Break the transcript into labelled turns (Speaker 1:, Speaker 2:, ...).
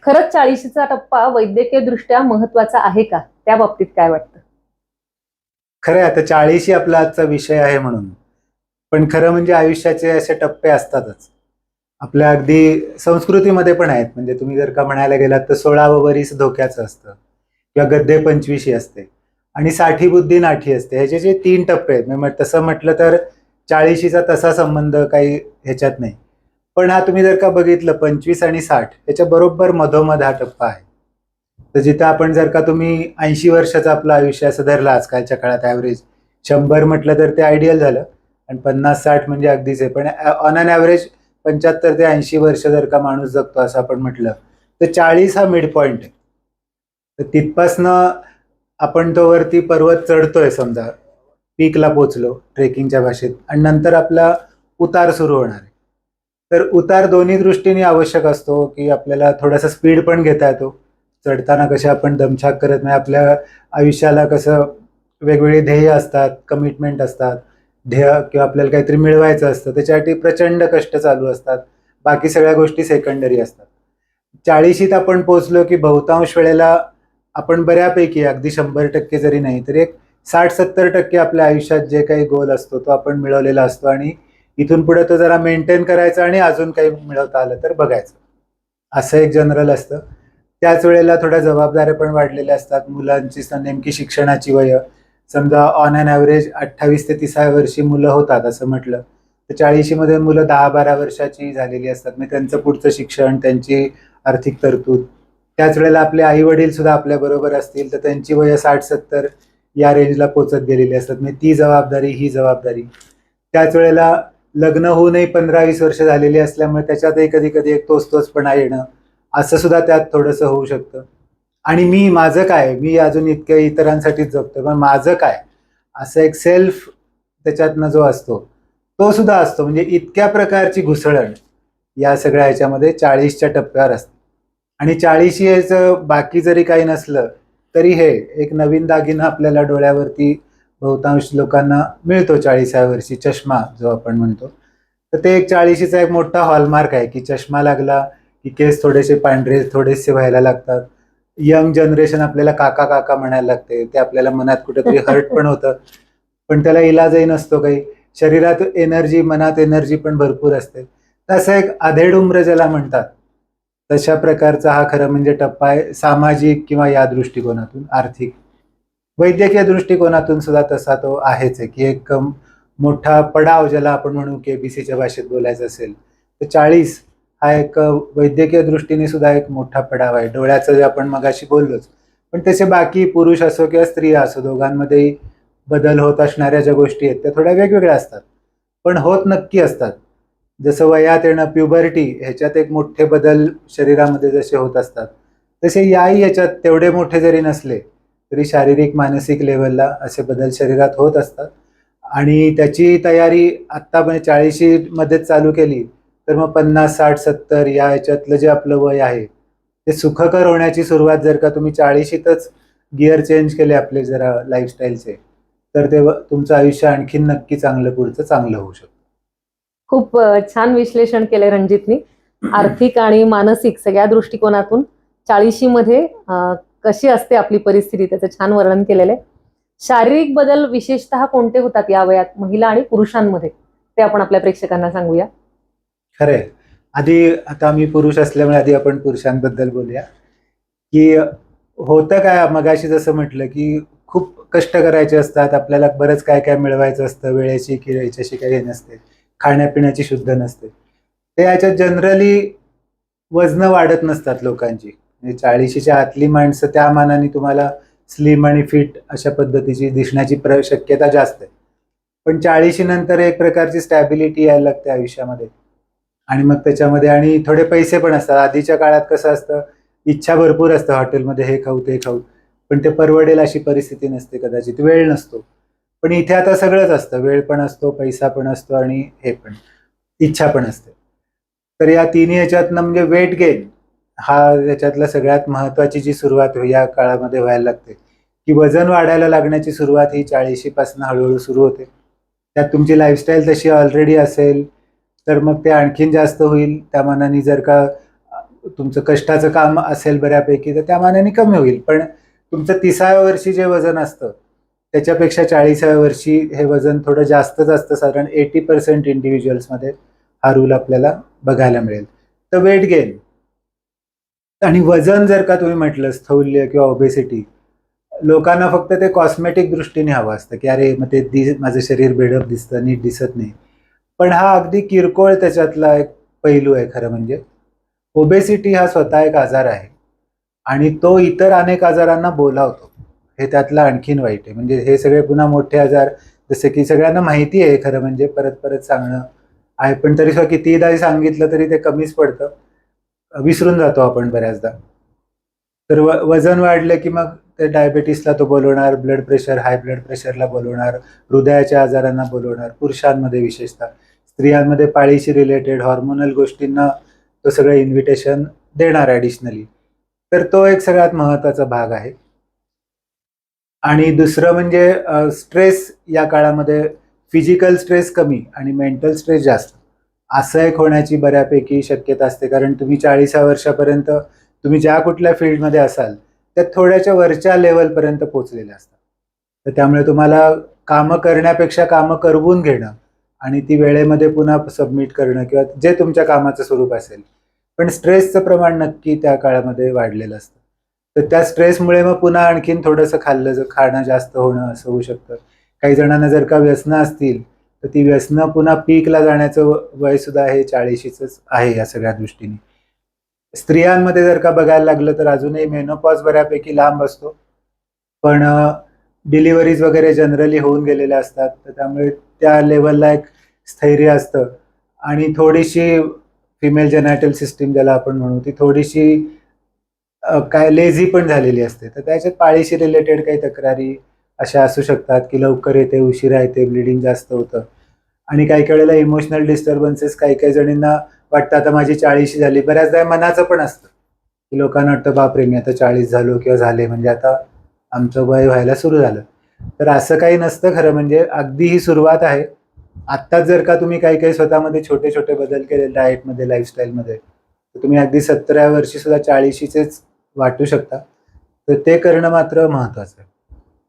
Speaker 1: खरंच 40चा टप्पा वैद्यकीय दृष्ट्या महत्वाचा आहे का? त्या बाबतीत काय वाटतं?
Speaker 2: खरं आहे, आता 40 आपला आजचा विषय आहे म्हणून. पण खरं म्हणजे आयुष्याचे असे टप्पे असतातच. आपल्या अगदी संस्कृतीमध्ये पण आहेत. म्हणजे तुम्ही जर का म्हणायला गेलात तर 16वं वरीस धोक्याचं असतं किंवा गद्धे 25शी असते आणि 60 बुद्धी नाठी असते. ह्याचे जे 3 टप्पे आहेत. म्हणजे तसं म्हटलं तर 40शीचा तसा संबंध काही ह्याच्यात नाही. पण हा तुम्ही जर का बघितलं 25 आणि 60 याच्या बरोबर मधोमध हा टप्पा आहे. तर जिथं आपण जर का तुम्ही 80 वर्षाचं आपलं आयुष्य असं धरलं आजकालच्या काळात ॲव्हरेज 100 म्हटलं तर ते आयडियल झालं आणि 50-60 म्हणजे अगदीच आहे. पण ऑन अन ॲव्हरेज 75 ते 80 वर्ष जर का माणूस जगतो असं आपण म्हटलं तर 40 हा मिड पॉइंट आहे. तर तिथपासनं आपण तो वरती पर्वत चढतोय समजा, पीकला पोचलो ट्रेकिंगच्या भाषेत आणि नंतर आपला उतार सुरू होणार आहे. तर उतार दोन्ही दृष्टीने आवश्यक असतो की आपल्याला थोडासा स्पीड पण घेता येतो. चढताना कसे आपण दमछाक करत नाही, आपल्या आयुष्याला कसं वेगवेगळे ध्येय असतात, कमिटमेंट असतात, ध्येय किंवा आपल्याला काहीतरी मिळवायचं असतं त्याच्यासाठी प्रचंड कष्ट चालू असतात. बाकी सगळ्या गोष्टी सेकंडरी असतात. 40शीत आपण पोचलो की बहुतांश वेळेला आपण बऱ्यापैकी अगदी 100% जरी नाही तरी एक 60-70% आपल्या आयुष्यात जे काही गोल असतो तो आपण मिळवलेला असतो आणि इथून पुढे तो जरा मेंटेन करायचा आणि अजून काही मिळवता आलं तर बघायचं, असं एक जनरल असतं. त्याच वेळेला थोड्या जबाबदाऱ्या पण वाढलेल्या असतात. मुलांची नेमकी शिक्षणाची वय समजा ऑन अन ॲव्हरेज 28 ते 30 वर्षी मुलं होतात असं म्हटलं तर 40मध्ये मुलं 10-12 वर्षाची झालेली असतात. मग त्यांचं पुढचं शिक्षण, त्यांची आर्थिक तरतूद. त्याच वेळेला आपले आई वडील सुद्धा आपल्या बरोबर असतील तर त्यांची वय 60-70 या रेंजला पोचत गेलेली असतात. म्हणजे ती जबाबदारी, ही जबाबदारी. त्याच वेळेला लग्न होऊनही 15-20 वर्ष झालेली असल्यामुळे त्याच्यातही कधी कधी एक तोचपणा येणं असं सुद्धा त्यात थोडंसं होऊ शकतं. आणि माझं काय, मी अजून इतक्या इतरांसाठीच जगतो पण माझं काय, असं एक सेल्फ त्याच्यातनं जो असतो तो सुद्धा असतो. म्हणजे इतक्या प्रकारची घुसळण या सगळ्या ह्याच्यामध्ये 40च्या टप्प्यावर असते. आणि 40 याचं बाकी जरी काही नसलं तरी हे एक नवीन दागिना आपल्याला डोळ्यावरती बहुतांश लोकांना मिळतो 40व्या वर्षी, चष्मा जो आपण म्हणतो. तर ते एक 40शीचा एक मोठा हॉलमार्क आहे की चष्मा लागला की केस थोडेसे पांढरे थोडेसे व्हायला लागतात. यंग जनरेशन आपल्याला काका काका म्हणायला लागते. ते आपल्याला मनात कुठेतरी हर्ट पण होतं, पण त्याला इलाजही नसतो काही. शरीरात एनर्जी, मनात एनर्जी पण भरपूर असते. तसं एक अधेड उम्र ज्याला म्हणतात तशा प्रकारचा हा खरं म्हणजे टप्पा आहे. सामाजिक किंवा या दृष्टिकोनातून, आर्थिक, वैद्यकीय दृष्टिकोनातून सुद्धा तसा तो आहेच आहे की एक मोठा पडाव ज्याला आपण म्हणू की एबीसीच्या भाषेत बोलायचं असेल तर 40 हा एक वैद्यकीय दृष्टीने सुद्धा एक मोठा पडाव आहे. डोळ्याचं जे आपण मगाशी बोललोच, पण तसे बाकी पुरुष असो किंवा स्त्रिया असो दोघांमध्येही बदल होत असणाऱ्या ज्या गोष्टी आहेत त्या थोड्या वेगवेगळ्या असतात, पण होत नक्की असतात. जसं वयात येणं, प्युबर्टी, ह्याच्यात एक मोठे बदल शरीरामध्ये जसे होत असतात तसे याही याच्यात तेवढे मोठे जरी नसले तरी शारीरिक मानसिक लेवलला असे बदल शरीरात होत असतात. आणि त्याची तयारी आत्ता म्हणजे 40 मध्येच चालू केली तर मग 50-60-70 या ह्याच्यातलं जे आपलं वय आहे ते सुखकर होण्याची सुरुवात जर का तुम्ही 40शीतच गिअर चेंज केले आपले जरा लाईफस्टाईलचे तर ते तुमचं आयुष्य आणखीन नक्की चांगलं, पुढचं चांगलं होऊ शकतं.
Speaker 1: खूप छान विश्लेषण केलंय रणजितनी. आर्थिक आणि मानसिक सगळ्या दृष्टिकोनातून 40मध्ये कशी असते आपली परिस्थिती त्याचं छान वर्णन केलेलं आहे. शारीरिक बदल विशेषतः कोणते होतात या वयात महिला आणि पुरुषांमध्ये, ते आपण आपल्या प्रेक्षकांना सांगूया.
Speaker 2: खरंय. आधी आता आम्ही पुरुष असल्यामुळे आधी आपण पुरुषांबद्दल बोलूया की होतं काय. मगाशी जसं म्हटलं की खूप कष्ट करायचे असतात आपल्याला, बरंच काय काय मिळवायचं असतं, वेळेची की याच्याशी काही नसते, खाण्यापिण्याची शुद्ध नसते. ते याच्यात जनरली वजनं वाढत नसतात लोकांची. म्हणजे 40शीच्या आतली माणसं त्या मानाने तुम्हाला स्लिम आणि फिट अशा पद्धतीची दिसण्याची शक्यता जास्त आहे. पण 40शी नंतर एक प्रकारची स्टॅबिलिटी यायला लागते आयुष्यामध्ये आणि मग त्याच्यामध्ये आणि थोडे पैसे पण असतात. आधीच्या काळात कसं असतं, इच्छा भरपूर असतं हॉटेलमध्ये हे खाऊ ते खाऊ, पण ते परवडेल अशी परिस्थिती नसते, कदाचित वेळ नसतो. पण इथे आता सगळंच असतं, वेळ पण असतो, पैसा पण असतो आणि हे पण, इच्छा पण असते. तर या तिन्ही ह्याच्यातनं म्हणजे वेट गेन हा याच्यातला सगळ्यात महत्वाची जी सुरुवात या काळामध्ये व्हायला लागते की वजन वाढायला लागण्याची सुरुवात ही 40शी पासून हळूहळू सुरू होते. त्यात तुमची लाईफस्टाईल तशी ऑलरेडी असेल तर मग ते आणखीन जास्त होईल. त्या मानाने जर का तुमचं कष्टाचं काम असेल बऱ्यापैकी तर त्या मानाने कमी होईल, पण तुमचं 30व्या वर्षी जे वजन असतं त्याच्यापेक्षा 40व्या वर्षी हे वजन थोडं जास्तच असतं. साधारण 80% इंडिव्हिज्युअल्समध्ये हा रूल आपल्याला बघायला मिळेल. तर वेट गेन आणि वजन जर का तुम्ही म्हटलं स्थौल्य किंवा ओबेसिटी, लोकांना फक्त ते कॉस्मेटिक दृष्टीने हवं असतं की अरे मग ते माझं शरीर बेडप दिसतं, नीट दिसत नाही. पण हा अगदी किरकोळ त्याच्यातला एक पैलू आहे खरं म्हणजे. ओबेसिटी हा स्वतः एक आजार आहे आणि तो इतर अनेक आजारांना बोलावतो. हे त्यातलं आणखीन वाईट आहे. म्हणजे हे सगळे पुन्हा मोठे आजार जसे की सगळ्यांना माहिती आहे खरं म्हणजे, परत परत सांगणं आहे, पण तरी सुद्धा कितीदाही सांगितलं तरी ते कमीच पडतं, विसरून जातो आपण बऱ्याचदा. तर वजन वाढलं की मग ते डायबेटीसला तो बोलवणार, ब्लड प्रेशर, हाय ब्लड प्रेशरला बोलवणार, हृदयाच्या आजारांना बोलवणार, पुरुषांमध्ये विशेषतः. स्त्रियांमध्ये पाळीशी रिलेटेड हॉर्मोनल गोष्टींना तो सगळं इन्व्हिटेशन देणार ॲडिशनली. तर तो एक सगळ्यात महत्त्वाचा भाग आहे. आणि दुसरं म्हणजे स्ट्रेस या काळामध्ये फिजिकल स्ट्रेस कमी आणि मेंटल स्ट्रेस जास्त असं एक होण्याची बऱ्यापैकी शक्यता असते. कारण तुम्ही 40व्या वर्षापर्यंत तुम्ही ज्या कुठल्या फील्डमध्ये असाल त्या थोड्याच्या वरच्या लेवलपर्यंत पोहोचलेले असतात. तर त्यामुळे तुम्हाला कामं करण्यापेक्षा कामं करवून घेणं आणि ती वेळेमध्ये पुन्हा सबमिट करणं किंवा जे तुमच्या कामाचं स्वरूप असेल, पण स्ट्रेसचं प्रमाण नक्की त्या काळामध्ये वाढलेलं असतं. तर त्या स्ट्रेसमुळे मग पुन्हा आणखीन थोडंसं खाणं जास्त होणं असं होऊ शकतं. काही जणांना जर का व्यसनं असतील तर ती व्यसनं पुन्हा पीकला जाण्याचं वय सुद्धा हे 40शीच आहे या सगळ्या दृष्टीने. स्त्रियांमध्ये जर का बघायला लागलं तर अजूनही मेनोपॉज बऱ्यापैकी लांब असतो, पण डिलिव्हरीज वगैरे जनरली होऊन गेलेल्या असतात. तर त्यामुळे त्या लेवलला एक स्थैर्य असतं आणि थोडीशी फिमेल जेनायटल सिस्टीम ज्याला आपण म्हणू ती थोडीशी काय लेझी पण झालेली असते. तर त्याच्यात पाळीशी रिलेटेड काही तक्रारी अशा असू शकतात की लवकर येते, उशिरा येते, ब्लिडिंग जास्त होतं आणि काही काही वेळेला इमोशनल डिस्टर्बन्सेस काही काही जणींना वाटतं आता माझी 40शी झाली. बऱ्याचदा मनाचं पण असतं की लोकांना वाटतं बापरे मी आता 40 झालो किंवा झाले म्हणजे आता आमचं वय व्हायला सुरू झालं. तर असं काही नसतं खरं म्हणजे. अगदी ही सुरुवात आहे. आत्ताच जर का तुम्ही काही काही स्वतःमध्ये छोटे छोटे बदल केले डाएटमध्ये, लाईफस्टाईलमध्ये, तर तुम्ही अगदी 17व्या वर्षी सुद्धा 40शीचेच वाटू शकता. तर ते करणं मात्र महत्त्वाचं आहे.